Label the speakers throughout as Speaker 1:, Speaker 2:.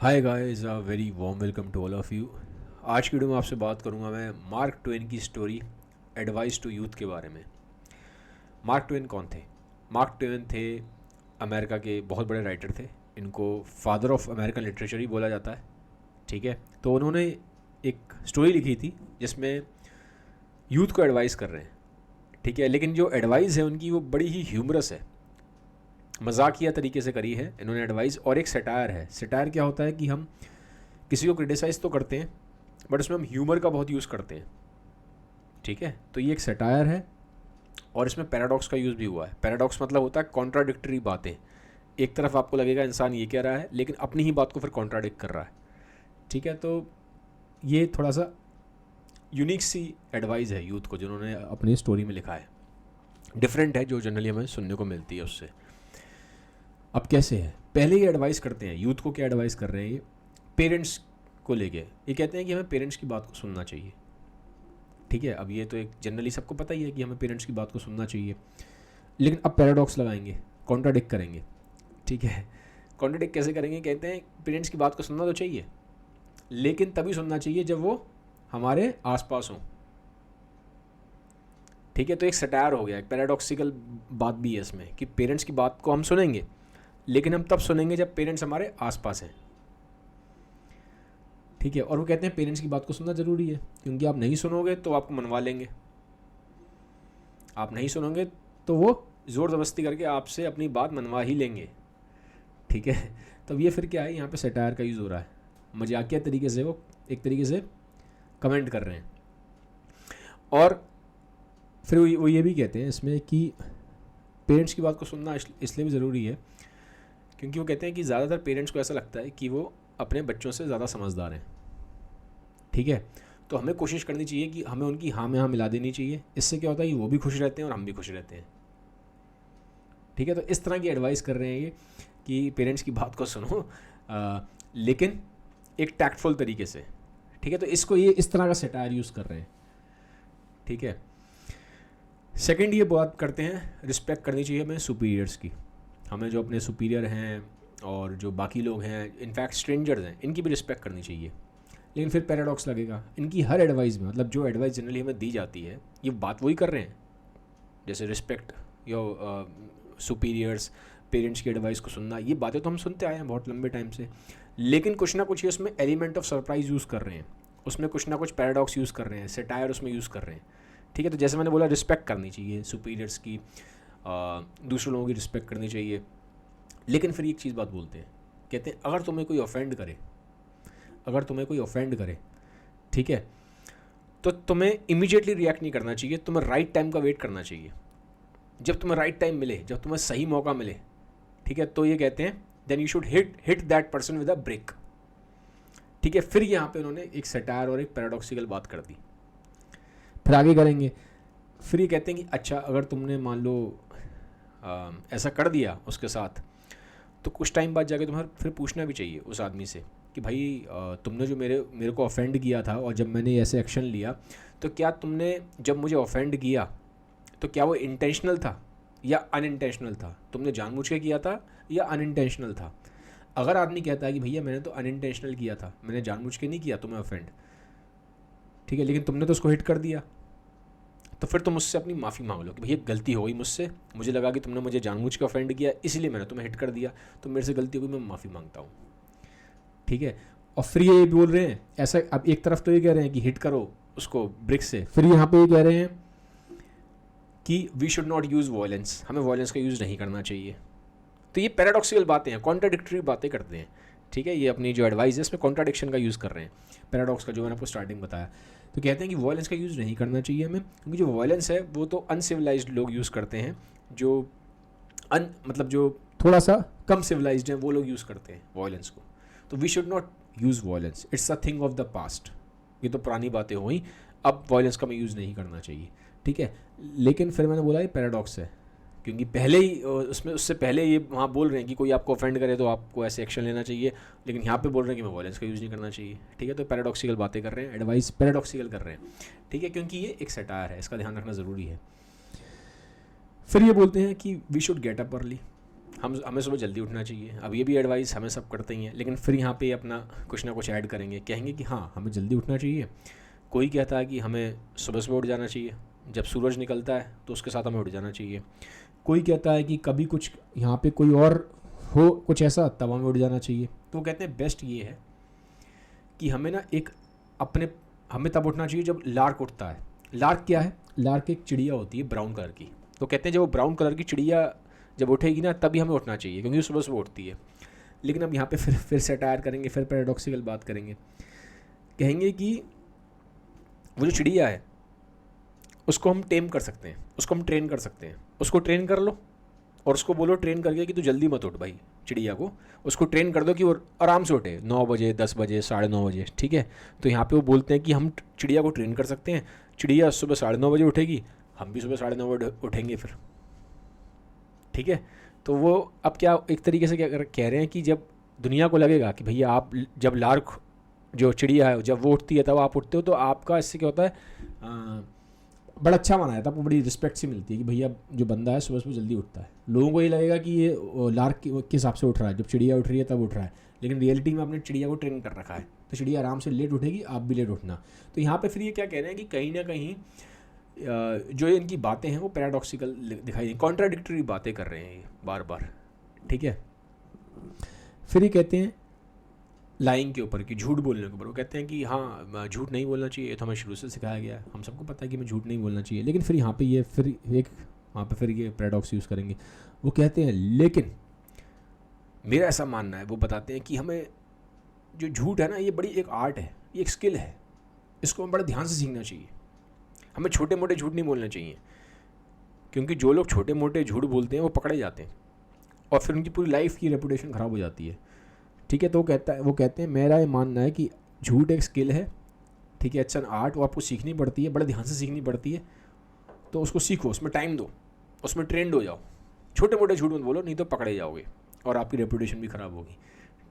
Speaker 1: Hi guys, a very warm welcome to all of you. आज की video में आपसे बात करूंगा मैं मार्क ट्वेन की स्टोरी एडवाइस टू यूथ के बारे में। मार्क ट्वेन कौन थे? मार्क ट्वेन थे अमेरिका के बहुत बड़े राइटर थे। इनको फादर ऑफ अमेरिकन लिटरेचर ही बोला जाता है। ठीक है, तो उन्होंने एक स्टोरी लिखी थी जिसमें यूथ को एडवाइस कर रहे हैं। ठीक है, लेकिन जो एडवाइस है उनकी वो बड़ी ही ह्यूमरस है, मजाकिया तरीके से करी है इन्होंने एडवाइस। और एक सटायर है। सटायर क्या होता है कि हम किसी को क्रिटिसाइज़ तो करते हैं बट उसमें हम ह्यूमर का बहुत यूज़ करते हैं। ठीक है, तो ये एक सटायर है और इसमें पैराडॉक्स का यूज़ भी हुआ है। पैराडॉक्स मतलब होता है कॉन्ट्राडिक्टरी बातें। एक तरफ आपको लगेगा इंसान ये कह रहा है लेकिन अपनी ही बात को फिर कॉन्ट्राडिक्ट कर रहा है। ठीक है, तो ये थोड़ा सा यूनिक सी एडवाइस है यूथ को जिन्होंने अपनी स्टोरी में लिखा है। डिफरेंट है जो जनरली हमें सुनने को मिलती है उससे। अब कैसे है, पहले ही एडवाइस करते हैं यूथ को। क्या एडवाइस कर रहे हैं ये? पेरेंट्स को लेके ये कहते हैं कि हमें पेरेंट्स की बात को सुनना चाहिए। ठीक है, अब ये तो एक जनरली सबको पता ही है कि हमें पेरेंट्स की बात को सुनना चाहिए, लेकिन अब पैराडॉक्स लगाएंगे, कॉन्ट्राडिक्ट करेंगे। ठीक है, कॉन्ट्राडिक्ट कैसे करेंगे? कहते हैं पेरेंट्स की बात को सुनना तो चाहिए लेकिन तभी सुनना चाहिए जब वो हमारे आसपास हों। ठीक है, तो एक सटायर हो गया, एक पैराडॉक्सिकल बात भी है इसमें कि पेरेंट्स की बात को हम सुनेंगे लेकिन हम तब सुनेंगे जब पेरेंट्स हमारे आसपास हैं। ठीक है, और वो कहते हैं पेरेंट्स की बात को सुनना ज़रूरी है क्योंकि आप नहीं सुनोगे तो आपको मनवा लेंगे। आप नहीं सुनोगे तो वो ज़ोर ज़बरदस्ती करके आपसे अपनी बात मनवा ही लेंगे। ठीक है, तब ये फिर क्या है, यहाँ पे सटायर का यूज़ हो रहा है। मजाकिया तरीके से वो एक तरीके से कमेंट कर रहे हैं। और फिर वो ये भी कहते हैं इसमें कि पेरेंट्स की बात को सुनना इसलिए भी ज़रूरी है क्योंकि वो कहते हैं कि ज़्यादातर पेरेंट्स को ऐसा लगता है कि वो अपने बच्चों से ज़्यादा समझदार हैं। ठीक है, तो हमें कोशिश करनी चाहिए कि हमें उनकी हाँ में हाँ मिला देनी चाहिए। इससे क्या होता है कि वो भी खुश रहते हैं और हम भी खुश रहते हैं। ठीक है, तो इस तरह की एडवाइस कर रहे हैं ये कि पेरेंट्स की बात को सुनो लेकिन एक टैक्टफुल तरीके से। ठीक है, तो इसको ये इस तरह का सटायर यूज़ कर रहे हैं। ठीक है, सेकंड ये बात करते हैं रिस्पेक्ट करनी चाहिए हमें सुपीरियर्स की। हमें जो अपने सुपीरियर हैं और जो बाकी लोग हैं, इनफैक्ट स्ट्रेंजर्स हैं, इनकी भी रिस्पेक्ट करनी चाहिए। लेकिन फिर पैराडॉक्स लगेगा इनकी हर एडवाइस में, मतलब जो एडवाइस जनरली हमें दी जाती है ये बात वही कर रहे हैं, जैसे रिस्पेक्ट योर सुपीरियर्स, पेरेंट्स की एडवाइस को सुनना, ये बातें तो हम सुनते आए हैं बहुत लंबे टाइम से। लेकिन कुछ ना कुछ ये उसमें एलिमेंट ऑफ सरप्राइज यूज़ कर रहे हैं, उसमें कुछ ना कुछ पैराडॉक्स यूज़ कर रहे हैं, सेटायर उसमें यूज़ कर रहे हैं। ठीक है, तो जैसे मैंने बोला रिस्पेक्ट करनी चाहिए सुपीरियर्स की, दूसरे लोगों की रिस्पेक्ट करनी चाहिए। लेकिन फिर एक चीज़ बात बोलते हैं, कहते हैं अगर तुम्हें कोई ऑफेंड करे, अगर तुम्हें कोई ऑफेंड करे, ठीक है, तो तुम्हें इमीडिएटली रिएक्ट नहीं करना चाहिए, तुम्हें राइट टाइम का वेट करना चाहिए। जब तुम्हें राइट टाइम मिले, जब तुम्हें सही मौका मिले, ठीक है, तो ये कहते हैं then you should hit that person with a brick. ठीक है, फिर यहाँ पे उन्होंने एक सटायर और एक पैराडॉक्सिकल बात कर दी। फिर आगे करेंगे, फिर ये कहते हैं कि अच्छा अगर तुमने मान लो ऐसा कर दिया उसके साथ, तो कुछ टाइम बाद जाके तुम्हें फिर पूछना भी चाहिए उस आदमी से कि भाई तुमने जो मेरे को ऑफेंड किया था और जब मैंने ऐसे एक्शन लिया, तो क्या तुमने जब मुझे ऑफेंड किया तो क्या वो इंटेंशनल था या अनइंटेंशनल था? तुमने जानबूझ के किया था या अनइंटेंशनल था? अगर आदमी कहता है कि भैया मैंने तो अनइंटेंशनल किया था, मैंने जानबूझ के नहीं किया तुम्हें ऑफेंड, ठीक है, लेकिन तुमने तो उसको हिट कर दिया, तो फिर तुम उससे अपनी माफ़ी मांग लो कि भैया गलती हो गई मुझसे, मुझे लगा कि तुमने मुझे जानबूझ के ऑफेंड किया इसलिए मैंने तुम्हें हिट कर दिया, तो मेरे से गलती हो गई, मैं माफ़ी मांगता हूँ। ठीक है, और फिर ये बोल रहे हैं ऐसा, अब एक तरफ तो ये कह रहे हैं कि हिट करो उसको ब्रिक से, फिर यहाँ पे ये कह रहे हैं कि we should not use violence, हमें वायलेंस का यूज़ नहीं करना चाहिए। तो ये पैराडॉक्सिकल बातें हैं, कॉन्ट्राडिक्टरी बातें करते हैं। ठीक है, ये अपनी जो एडवाइस है इसमें कॉन्ट्राडिक्शन का यूज़ कर रहे हैं, पैराडॉक्स का, जो मैंने आपको स्टार्टिंग बताया। तो कहते हैं कि वायलेंस का यूज़ नहीं करना चाहिए हमें, क्योंकि जो वायलेंस है वो तो अनसिविलाइज्ड लोग यूज़ करते हैं, जो मतलब जो थोड़ा सा कम सिविलाइज्ड हैं वो लोग यूज़ करते हैं वायलेंस को। तो we should not use violence, it's a thing of the past. ये तो पुरानी बातें हुई, अब वायलेंस का हमें यूज़ नहीं करना चाहिए। ठीक है, लेकिन फिर मैंने बोला ये पैराडॉक्स है, क्योंकि पहले ही उसमें उससे पहले ये वहाँ बोल रहे हैं कि कोई आपको ऑफेंड करे तो आपको ऐसे एक्शन लेना चाहिए, लेकिन यहाँ पे बोल रहे हैं कि मैं वायलेंस का यूज़ नहीं करना चाहिए। ठीक है, तो पैराडॉक्सिकल बातें कर रहे हैं, एडवाइस पैराडॉक्सिकल कर रहे हैं। ठीक है, क्योंकि ये एक सटायर है, इसका ध्यान रखना ज़रूरी है। फिर ये बोलते हैं कि we should get up early, हमें सुबह जल्दी उठना चाहिए। अब ये भी एडवाइस हमें सब करते ही हैं, लेकिन फिर यहाँ पे अपना कुछ ना कुछ ऐड करेंगे, कहेंगे कि हाँ हमें जल्दी उठना चाहिए। कोई कहता है कि हमें सुबह सुबह उठ जाना चाहिए, जब सूरज निकलता है तो उसके साथ हमें उठ जाना चाहिए। कोई कहता है कि कभी कुछ यहाँ पे कोई और हो कुछ ऐसा तब हमें उठ जाना चाहिए। तो कहते हैं बेस्ट ये है कि हमें ना हमें तब उठना चाहिए जब लार्क उठता है। लार्क क्या है? लार्क एक चिड़िया होती है ब्राउन कलर की। तो कहते हैं जब वो ब्राउन कलर की चिड़िया जब उठेगी ना तभी हमें उठना चाहिए, क्योंकि वो सुबह सुबह उठती है। लेकिन अब यहाँ पे फिर सेटायर करेंगे, फिर पैराडॉक्सिकल बात करेंगे। कहेंगे कि वो जो चिड़िया है उसको हम टेम कर सकते हैं, उसको हम ट्रेन कर सकते हैं। उसको ट्रेन कर लो और उसको बोलो ट्रेन करके कि तू जल्दी मत उठ भाई। चिड़िया को उसको ट्रेन कर दो कि वो आराम से उठे 9 बजे, 10 बजे, 9:30 बजे, ठीक है। तो यहाँ पे वो बोलते हैं कि हम चिड़िया को ट्रेन कर सकते हैं। चिड़िया सुबह 9:30 बजे उठेगी, हम भी सुबह 9:30 बजे उठेंगे फिर, ठीक है। तो वो अब क्या एक तरीके से क्या कह रहे हैं कि जब दुनिया को लगेगा कि भैया आप जब लार्क जो चिड़िया है जब वो उठती है तब आप उठते हो, तो आपका इससे क्या होता है, बड़ा अच्छा माना जाता है, आपको बड़ी रिस्पेक्ट सी मिलती है कि भैया जो बंदा है सुबह सुबह जल्दी उठता है। लोगों को ये लगेगा कि ये लार्क के हिसाब से उठ रहा है, जब चिड़िया उठ रही है तब उठ रहा है, लेकिन रियलिटी में आपने चिड़िया को ट्रेन कर रखा है, तो चिड़िया आराम से लेट उठेगी, आप भी लेट उठना। तो यहाँ पे फिर ये क्या कह रहे हैं कि कहीं ना कहीं जो इनकी बातें हैं वो पैराडॉक्सिकल दिखाई, कॉन्ट्राडिक्टरी बातें कर रहे हैं ये बार बार, ठीक है। फिर ये कहते हैं लाइंग के ऊपर कि झूठ बोलने के ऊपर, वो कहते हैं कि हाँ झूठ नहीं बोलना चाहिए, ये तो हमें शुरू से सिखाया गया है, हम सबको पता है कि हमें झूठ नहीं बोलना चाहिए। लेकिन फिर यहाँ पे ये फिर एक वहाँ पे फिर ये पैराडॉक्स यूज़ करेंगे। वो कहते हैं लेकिन मेरा ऐसा मानना है, वो बताते हैं कि हमें जो झूठ है ना ये बड़ी एक आर्ट है, ये एक स्किल है, इसको हम बड़े ध्यान से सीखना चाहिए। हमें छोटे मोटे झूठ नहीं बोलने चाहिए, क्योंकि जो लोग छोटे मोटे झूठ बोलते हैं वो पकड़े जाते हैं और फिर उनकी पूरी लाइफ की रेपुटेशन ख़राब हो जाती है, ठीक है। तो वो कहते हैं मेरा ये मानना है कि झूठ एक स्किल है, ठीक है, इट्स एन आर्ट, वो आपको सीखनी पड़ती है, बड़े ध्यान से सीखनी पड़ती है। तो उसको सीखो, उसमें टाइम दो, उसमें ट्रेंड हो जाओ। छोटे मोटे झूठ मत बोलो, नहीं तो पकड़े जाओगे और आपकी रेपुटेशन भी ख़राब होगी,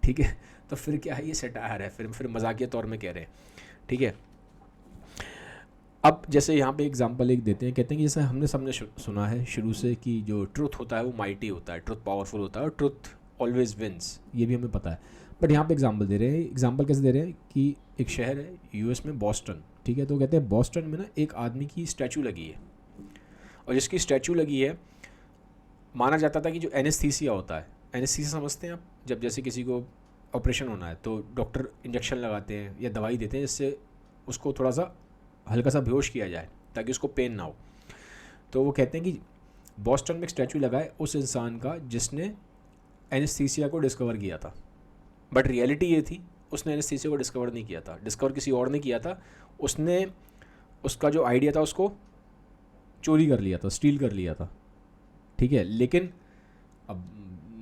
Speaker 1: ठीक है। तो फिर क्या है, ये सेटायर है, फिर मजाकिया तौर में कह रहे हैं, ठीक है। अब जैसे यहाँ पे एग्जांपल एक देते हैं, कहते हैं कि जैसे हमने सबने सुना है शुरू से कि जो ट्रुथ होता है वो माइटी होता है, ट्रुथ पावरफुल होता है और ट्रुथ ऑलवेज विंस, ये भी हमें पता है। बट यहाँ पे एग्जांपल दे रहे हैं, एग्जांपल कैसे दे रहे हैं कि एक शहर है यूएस में, बॉस्टन, ठीक है। तो कहते हैं बॉस्टन में ना एक आदमी की स्टैचू लगी है, और जिसकी स्टैचू लगी है माना जाता था कि जो एनेस्थीसिया होता है, एनेस्थीसिया समझते हैं आप, जब जैसे किसी को ऑपरेशन होना है तो डॉक्टर इंजेक्शन लगाते हैं या दवाई देते हैं जिससे उसको थोड़ा सा हल्का सा बेहोश किया जाए ताकि उसको पेन ना हो। तो वो कहते हैं कि बॉस्टन में एक स्टैचू लगा है उस इंसान का जिसने एनेस्थीसिया को डिस्कवर किया था। बट रियलिटी ये थी उसने एनेस्थीसिया को डिस्कवर नहीं किया था, डिस्कवर किसी और ने किया था। उसने उसका जो आइडिया था उसको चोरी कर लिया था, स्टील कर लिया था, ठीक है। लेकिन अब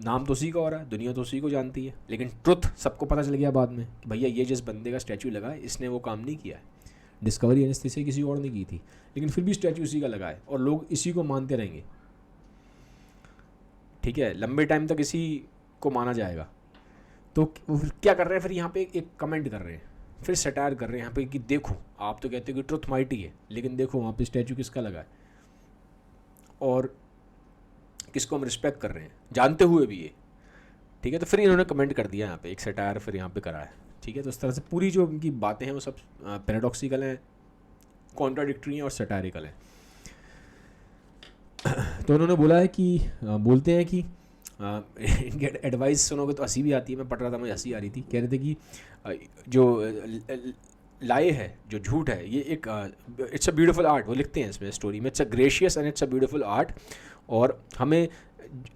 Speaker 1: नाम तो उसी का हो रहा है, दुनिया तो उसी को जानती है, लेकिन ट्रुथ सबको पता चल गया बाद में कि भैया ये जिस बंदे का स्टैचू लगा है इसने वो काम नहीं किया है, डिस्कवरी एनेस्थीसिया किसी और ने की थी, लेकिन फिर भी स्टैचू उसी का लगा है और लोग इसी को मानते रहेंगे, ठीक है। लंबे टाइम तक इसी को माना जाएगा। तो वो फिर क्या कर रहे हैं, फिर यहाँ पे एक कमेंट कर रहे हैं, फिर सटायर कर रहे हैं यहाँ पे कि देखो आप तो कहते हो कि ट्रुथ माइटी है, लेकिन देखो वहाँ पे स्टैचू किसका लगा है और किसको हम रिस्पेक्ट कर रहे हैं जानते हुए भी ये, ठीक है। तो फिर इन्होंने कमेंट कर दिया यहाँ पे, एक सटायर फिर यहाँ पे करा है, ठीक है। तो इस तरह से पूरी जो उनकी बातें हैं वो सब पैराडॉक्सिकल हैं, कॉन्ट्राडिक्टरी हैं और सटायरिकल हैं। तो उन्होंने बोला है कि बोलते हैं कि इनके एडवाइस सुनोगे तो हंसी भी आती है। मैं पढ़ रहा था, मुझे हंसी आ रही थी। कह रहे थे कि जो लाए है, जो झूठ है, ये एक इट्स अ ब्यूटीफुल आर्ट, वो लिखते हैं इसमें स्टोरी में, it's a gracious and it's a beautiful art, और हमें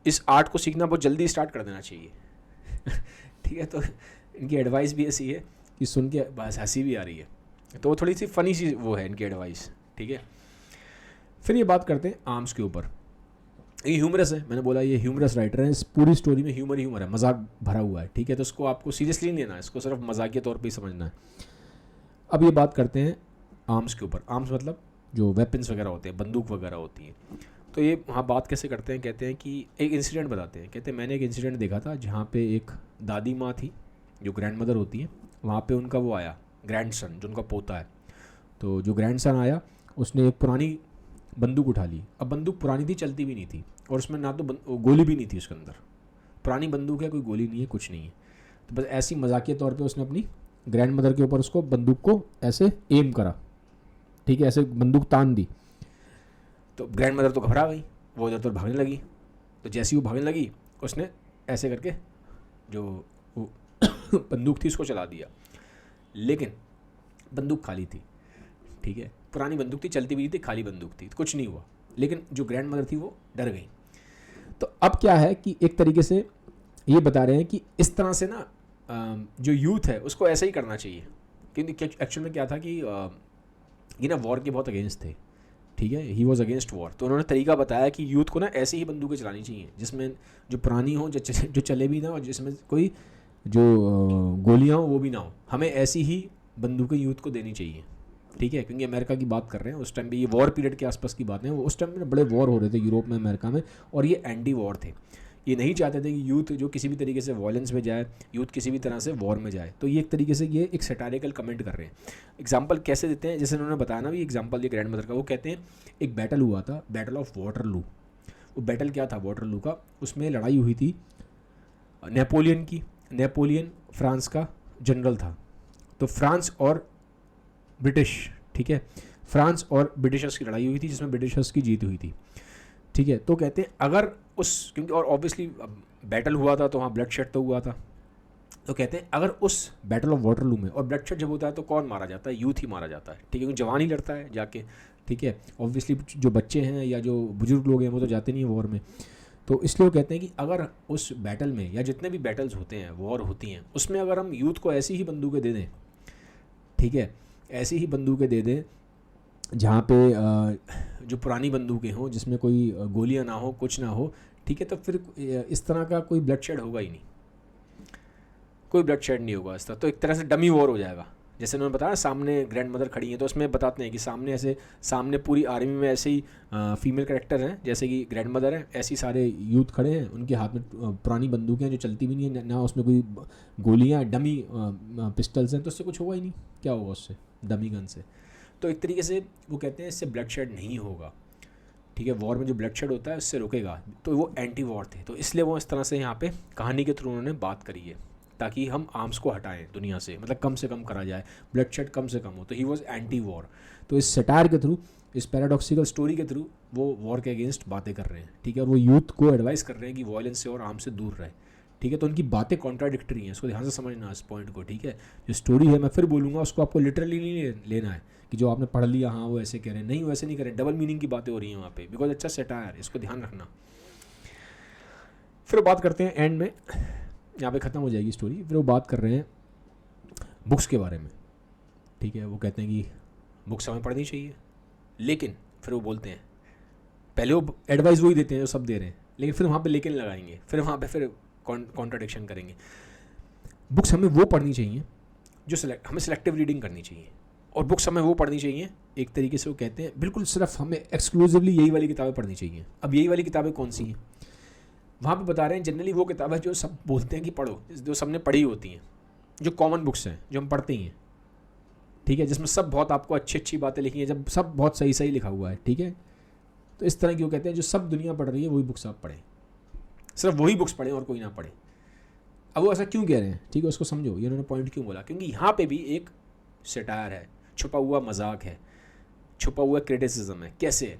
Speaker 1: इस आर्ट को सीखना बहुत जल्दी स्टार्ट कर देना चाहिए ठीक है। तो इनकी एडवाइस भी ऐसी है कि सुन के बस हंसी भी आ रही है, तो वो थोड़ी सी फ़नी सी वो है इनकी एडवाइस, ठीक है। फिर ये बात करते हैं आर्म्स के ऊपर। ये ह्यूमरस है, मैंने बोला ये ह्यूमरस राइटर है, इस पूरी स्टोरी में ह्यूमर है, मजाक भरा हुआ है, ठीक है। तो इसको आपको सीरियसली नहीं लेना है, इसको सिर्फ मजाकिया तौर पे ही समझना है। अब ये बात करते हैं आर्म्स के ऊपर। आर्म्स मतलब जो वेपन्स वगैरह होते हैं, बंदूक वगैरह होती हैं। तो ये वहाँ बात कैसे करते हैं, कहते हैं कि एक इंसिडेंट बताते हैं। कहते हैं मैंने एक इंसिडेंट देखा था जहाँ पे एक दादी माँ थी जो ग्रैंड मदर होती है, वहाँ पे उनका वो आया ग्रैंडसन, जो उनका पोता है। तो जो ग्रैंडसन आया उसने एक पुरानी बंदूक उठा ली। अब बंदूक पुरानी थी, चलती भी नहीं थी, और उसमें ना तो गोली भी नहीं थी उसके अंदर, पुरानी बंदूक है, कोई गोली नहीं है, कुछ नहीं है। तो बस ऐसी मजाकिया तौर पे उसने अपनी ग्रैंड मदर के ऊपर उसको बंदूक को ऐसे एम करा, ठीक है, ऐसे बंदूक तान दी। तो ग्रैंड मदर तो घबरा गई, वो उधर तो भागने लगी। तो जैसे ही वो भागने लगी उसने ऐसे करके जो वो बंदूक थी उसको चला दिया, लेकिन बंदूक खाली थी, ठीक है, पुरानी बंदूक थी, चलती भी थी, खाली बंदूक थी, तो कुछ नहीं हुआ। लेकिन जो ग्रैंड मदर थी वो डर गई। तो अब क्या है कि एक तरीके से ये बता रहे हैं कि इस तरह से ना जो यूथ है उसको ऐसा ही करना चाहिए, क्योंकि एक्चुअल में क्या था कि ये ना वॉर के बहुत अगेंस्ट थे, ठीक है, ही वॉज अगेंस्ट वॉर। तो उन्होंने तरीका बताया कि यूथ को ना ऐसी ही बंदूकें चलानी चाहिए जिसमें जो पुरानी हो, जो चले भी ना, और जिसमें कोई जो गोलियाँ हो वो भी ना हो। हमें ऐसी ही बंदूकें यूथ को देनी चाहिए, ठीक है, क्योंकि अमेरिका की बात कर रहे हैं, उस टाइम भी ये वॉर पीरियड के आसपास की बात है। उस टाइम में बड़े वॉर हो रहे थे यूरोप में, अमेरिका में, और ये एंटी वॉर थे। ये नहीं चाहते थे कि यूथ जो किसी भी तरीके से वॉयलेंस में जाए, यूथ किसी भी तरह से वॉर में जाए। तो ये एक तरीके से ये एक सैटारिकल कमेंट कर रहे हैं। एग्जाम्पल कैसे देते हैं, जैसे उन्होंने बताया ना भी एग्जाम्पल ये ग्रैंड मदर का, वो कहते हैं एक बैटल हुआ था, बैटल ऑफ वाटरलू। वो बैटल क्या था वाटरलू का, उसमें लड़ाई हुई थी नेपोलियन की। नेपोलियन फ्रांस का जनरल था। तो फ्रांस और ब्रिटिश, ठीक है, फ्रांस और ब्रिटिशर्स की लड़ाई हुई थी जिसमें ब्रिटिशर्स की जीत हुई थी, ठीक है। तो कहते हैं अगर उस, क्योंकि और ऑब्वियसली बैटल हुआ था तो वहाँ ब्लड शेड तो हुआ था, तो कहते हैं अगर उस बैटल ऑफ वाटरलू में, और ब्लड शेड जब होता है तो कौन मारा जाता है, यूथ ही मारा जाता है, ठीक है, क्योंकि जवान ही लड़ता है जाके, ठीक है। ऑब्वियसली जो बच्चे हैं या जो बुजुर्ग लोग हैं वो तो जाते नहीं हैं वॉर में। तो इसलिए वो कहते हैं कि अगर उस बैटल में या जितने भी बैटल्स होते हैं, वॉर होती हैं, उसमें अगर हम यूथ को ऐसी ही बंदूकें दे दें, ठीक है, ऐसी ही बंदूकें दे दें जहाँ पे जो पुरानी बंदूकें हों, जिसमें कोई गोलियाँ ना हो, कुछ ना हो, ठीक है, तो फिर इस तरह का कोई ब्लड शेड होगा ही नहीं, कोई ब्लड शेड नहीं होगा इस तरह। तो एक तरह से डमी वॉर हो जाएगा। जैसे उन्होंने बताया सामने ग्रैंड मदर खड़ी हैं, तो उसमें बताते हैं कि सामने ऐसे, सामने पूरी आर्मी में ऐसे ही फीमेल कैरेक्टर हैं जैसे कि ग्रैंड मदर हैं, ऐसे ही सारे यूथ खड़े हैं, उनके हाथ में पुरानी बंदूकें हैं जो चलती भी नहीं है, ना उसमें कोई गोलियाँ, डमी पिस्टल्स हैं, तो उससे कुछ होगा ही नहीं। क्या होगा उससे, डमी गन से? तो एक तरीके से वो कहते हैं इससे ब्लड शेड नहीं होगा, ठीक है, वॉर में जो ब्लड शेड होता है उससे रुकेगा। तो वो एंटी वॉर थे, तो इसलिए वो इस तरह से यहाँ पे कहानी के थ्रू उन्होंने बात करी है, ताकि हम आर्म्स को हटाएं दुनिया से, मतलब कम से कम करा जाए, ब्लड शेड कम से कम हो। तो ही वॉज एंटी वॉर। तो इस सटायर के थ्रू, इस पैराडॉक्सिकल स्टोरी के थ्रू वो वॉर के अगेंस्ट बातें कर रहे हैं, ठीक है, और वो यूथ को एडवाइस कर रहे हैं कि वॉयलेंस से और आर्म्स से दूर रहे, ठीक है। तो उनकी बातें कॉन्ट्राडिक्टरी हैं, इसको ध्यान से समझना इस पॉइंट को, ठीक है। जो स्टोरी है मैं फिर बोलूँगा, उसको आपको लिटरली नहीं लेना है कि जो आपने पढ़ लिया हाँ वो ऐसे कह रहे हैं, नहीं वैसे नहीं कह रहे, डबल मीनिंग की बातें हो रही हैं वहाँ पे, बिकॉज अच्छा सटायर, इसको ध्यान रखना। फिर बात करते हैं एंड में, यहाँ पे ख़त्म हो जाएगी स्टोरी। फिर वो बात कर रहे हैं बुक्स के बारे में, ठीक है। वो कहते हैं कि बुक्स हमें पढ़नी चाहिए, लेकिन फिर वो बोलते हैं, पहले वो एडवाइस वही देते हैं जो सब दे रहे हैं, लेकिन फिर वहाँ पे लेकिन लगाएंगे, फिर वहाँ पे फिर कॉन्ट्राडिक्शन करेंगे। बुक्स हमें वो पढ़नी चाहिए जो हमें सेलेक्टिव रीडिंग करनी चाहिए, और बुक्स हमें वो पढ़नी चाहिए एक तरीके से, वो कहते हैं बिल्कुल सिर्फ हमें एक्सक्लूसिवली यही वाली किताबें पढ़नी चाहिए। अब यही वाली किताबें कौन सी हैं? वहाँ पे बता रहे हैं जनरली वो किताबें जो सब बोलते हैं कि पढ़ो, जो सबने पढ़ी होती हैं, जो कॉमन बुक्स हैं, जो हम पढ़ते ही हैं, ठीक है, जिसमें सब बहुत आपको अच्छी अच्छी बातें लिखी हैं, जब सब बहुत सही सही लिखा हुआ है, ठीक है। तो इस तरह की वो कहते हैं जो सब दुनिया पढ़ रही है वही बुक्स आप पढ़ें, सिर्फ वही बुक्स पढ़ें और कोई ना पढ़े। अब वो ऐसा क्यों कह रहे हैं, ठीक है, उसको समझो, ये उन्होंने पॉइंट क्यों बोला, क्योंकि यहाँ पे भी एक सटायर है, छुपा हुआ मजाक है, छुपा हुआ क्रिटिसिज्म है। कैसे है?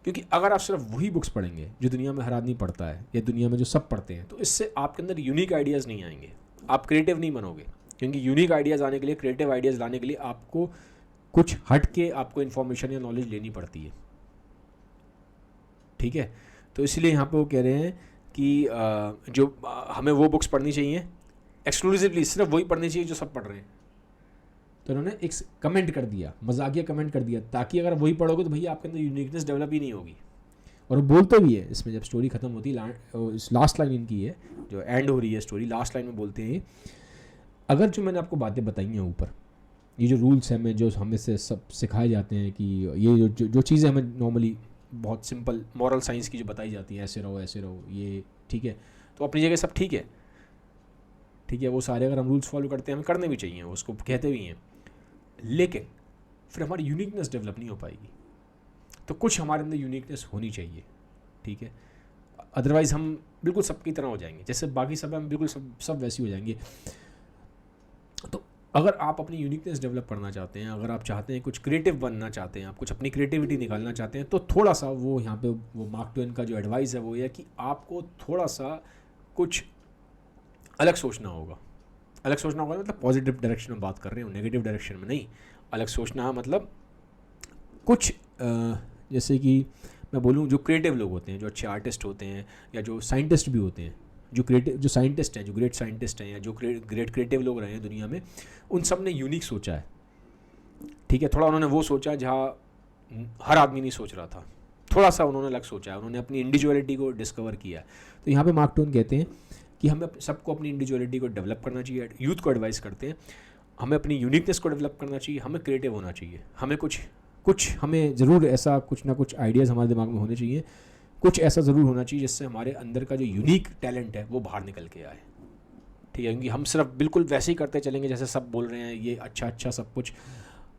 Speaker 1: क्योंकि अगर आप सिर्फ वही बुक्स पढ़ेंगे जो दुनिया में हर आदमी पढ़ता है या दुनिया में जो सब पढ़ते हैं, तो इससे आपके अंदर यूनिक आइडियाज़ नहीं आएंगे, आप क्रिएटिव नहीं बनोगे। क्योंकि यूनिक आइडियाज़ आने के लिए, क्रिएटिव आइडियाज़ लाने के लिए आपको कुछ हट के आपको इन्फॉर्मेशन या नॉलेज लेनी पड़ती है, ठीक है। तो इसलिए यहाँ पे वो कह रहे हैं कि जो हमें वो बुक्स पढ़नी चाहिए, एक्सक्लूसिवली सिर्फ वही पढ़नी चाहिए जो सब पढ़ रहे हैं। तो उन्होंने एक कमेंट कर दिया, मजाकिया कमेंट कर दिया, ताकि अगर वही पढ़ोगे तो भैया आपके अंदर यूनिकनेस डेवलप ही नहीं होगी। और वो बोलते भी है इसमें, जब स्टोरी ख़त्म होती है, लास्ट लाइन इनकी है जो एंड हो रही है स्टोरी, लास्ट लाइन में बोलते हैं, अगर जो मैंने आपको बातें बताई हैं ऊपर, ये जो रूल्स हैं, जो हमें से सब सिखाए जाते हैं कि ये जो चीज़ें हमें नॉर्मली बहुत सिंपल मॉरल साइंस की जो बताई जाती है, ऐसे रहो ये, ठीक है, तो अपनी जगह सब ठीक है, ठीक है, वो सारे अगर हम रूल्स फॉलो करते हैं, हमें करने भी चाहिए, उसको कहते भी हैं, लेकिन फिर हमारी यूनिकनेस डेवलप नहीं हो पाएगी। तो कुछ हमारे अंदर यूनिकनेस होनी चाहिए, ठीक है, अदरवाइज़ हम बिल्कुल सबकी तरह हो जाएंगे, जैसे बाकी सब हम बिल्कुल सब वैसे हो जाएंगे। तो अगर आप अपनी यूनिकनेस डेवलप करना चाहते हैं, अगर आप चाहते हैं कुछ क्रिएटिव बनना चाहते हैं, आप कुछ अपनी क्रिएटिविटी निकालना चाहते हैं, तो थोड़ा सा वो यहाँ पे वो मार्क ट्वेन का जो एडवाइस है वो ये है कि आपको थोड़ा सा कुछ अलग सोचना होगा। अलग सोचना होगा मतलब पॉजिटिव डायरेक्शन में बात कर रहे हो, नेगेटिव डायरेक्शन में नहीं। अलग सोचना मतलब कुछ जैसे कि मैं बोलूँ जो क्रिएटिव लोग होते हैं, जो अच्छे आर्टिस्ट होते हैं, या जो साइंटिस्ट भी होते हैं, जो साइंटिस्ट हैं, जो ग्रेट साइंटिस्ट हैं, या जो ग्रेट क्रिएटिव लोग रहे हैं दुनिया में, उन सब ने यूनिक सोचा है। ठीक है, थोड़ा उन्होंने वो सोचा जहाँ हर आदमी नहीं सोच रहा था, थोड़ा सा उन्होंने अलग सोचा है, उन्होंने अपनी इंडिविजुअलिटी को डिस्कवर किया है। तो यहाँ पे मार्क ट्वेन कहते हैं कि हमें सबको अपनी इंडिविजुअलिटी को डेवलप करना चाहिए। यूथ को एडवाइस करते हैं हमें अपनी यूनिकनेस को डेवलप करना चाहिए, हमें क्रिएटिव होना चाहिए, हमें कुछ हमें ज़रूर ऐसा कुछ ना कुछ आइडियाज़ हमारे दिमाग में होने चाहिए, कुछ ऐसा ज़रूर होना चाहिए जिससे हमारे अंदर का जो यूनिक टैलेंट है वो बाहर निकल के आए। ठीक है, क्योंकि हम सिर्फ बिल्कुल वैसे ही करते चलेंगे जैसे सब बोल रहे हैं, ये अच्छा सब कुछ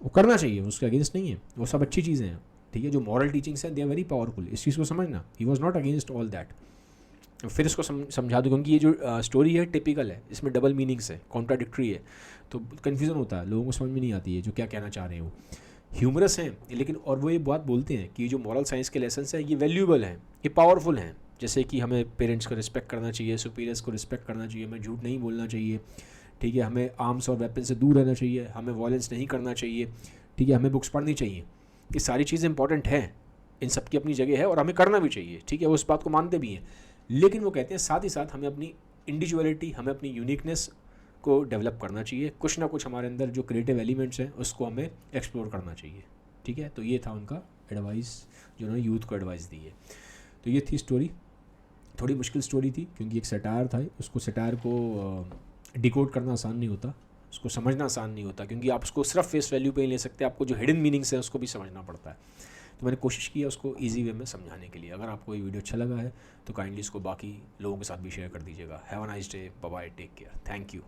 Speaker 1: वो करना चाहिए, उसके अगेंस्ट नहीं है, वो सब अच्छी चीज़ें हैं। ठीक है, जो मॉरल टीचिंग्स हैं दे आर वेरी पावरफुल, इस चीज़ को समझना। He was not against all that. फिर इसको समझा दूँ, क्योंकि ये जो स्टोरी है टिपिकल है, इसमें डबल मीनिंग्स है, कॉन्ट्राडिक्टरी है, तो कन्फ्यूज़न होता है, लोगों को समझ में नहीं आती है जो क्या कहना चाह रहे हैं वो। ह्यूमरस हैं लेकिन, और वो ये बात बोलते हैं कि जो मॉरल साइंस के लेसन्स हैं ये वैल्यूएबल हैं, ये पावरफुल हैं। जैसे कि हमें पेरेंट्स को रिस्पेक्ट करना चाहिए, सुपीरियर्स को रिस्पेक्ट करना चाहिए, हमें झूठ नहीं बोलना चाहिए। ठीक है, हमें आर्म्स और वेपन से दूर रहना चाहिए, हमें वायलेंस नहीं करना चाहिए। ठीक है, हमें बुक्स पढ़नी चाहिए। ये सारी चीज़ें इंपॉर्टेंट हैं, इन सब की अपनी जगह है और हमें करना भी चाहिए। ठीक है, वो उस बात को मानते भी हैं, लेकिन वो कहते हैं साथ ही साथ हमें अपनी इंडिविजुअलिटी, हमें अपनी यूनिकनेस को डेवलप करना चाहिए। कुछ ना कुछ हमारे अंदर जो क्रिएटिव एलिमेंट्स हैं उसको हमें एक्सप्लोर करना चाहिए। ठीक है, तो ये था उनका एडवाइस जो उन्होंने यूथ को एडवाइस दी है। तो ये थी स्टोरी, थोड़ी मुश्किल स्टोरी थी क्योंकि एक सटायर था, उसको सटायर को डिकोड करना आसान नहीं होता, उसको समझना आसान नहीं होता, क्योंकि आप उसको सिर्फ फेस वैल्यू पे ही ले सकते, आपको जो हिडन मीनिंग्स हैं उसको भी समझना पड़ता है। तो मैंने कोशिश किया उसको ईजी वे में समझाने के लिए। अगर आपको ये वीडियो अच्छा लगा है तो काइंडली इसको बाकी लोगों के साथ भी शेयर कर दीजिएगा। Have a nice day, bye bye, take care, thank you.